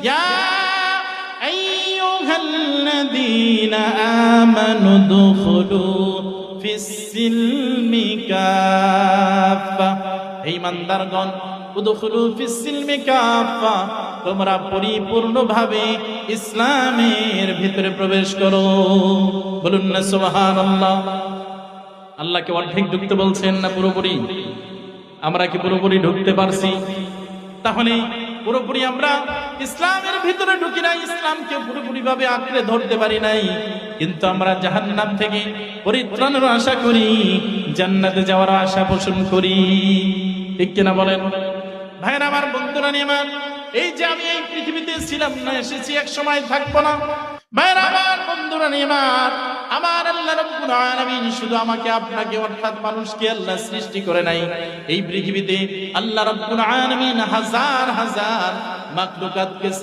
ইয়া আইয়ুহাল্লাযীনা আমানু দুখুলু ফিস-সিলমি কাফা, হে ঈমানদারগণ, উদখুলু ফিস-সিলমি কাফা, তোমরা পরিপূর্ণভাবে ইসলামের ভিতরে প্রবেশ করো। বলুন না সুবহানাল্লাহ। আল্লাহকে অর্ধেক ঢুকতে বলছেন না পুরোপুরি? আমরা কি পুরোপুরি ঢুকতে পারছি? তাহলে পুরোপুরি আমরা ইসলামের ভিতরে ঢুকি নাই, ইসলামকে পুরোপুরি ভাবে আঁকড়ে ধরতে পারি নাই, কিন্তু আমরা জাহান্নাম থেকে পরিত্রাণের আশা করি, জান্নাতে যাওয়ার আশা পোষণ করি। ঠিক কিনা বলেন ভাইরা আমার, বন্ধুরা আমার? এই যে আমি এই পৃথিবীতে ছিলাম না, এসেছি, এক সময় থাকবো না। ভাইরা আমার, বন্ধুরা আমার আল্লাহ রাব্বুল আলামিন শুধু আমাকে আপনাকে অর্থাৎ মানুষকে আল্লাহ সৃষ্টি করে নাই, এই পৃথিবীতে আল্লাহ রাব্বুল আলামিন হাজার হাজার মাখলুকাতকে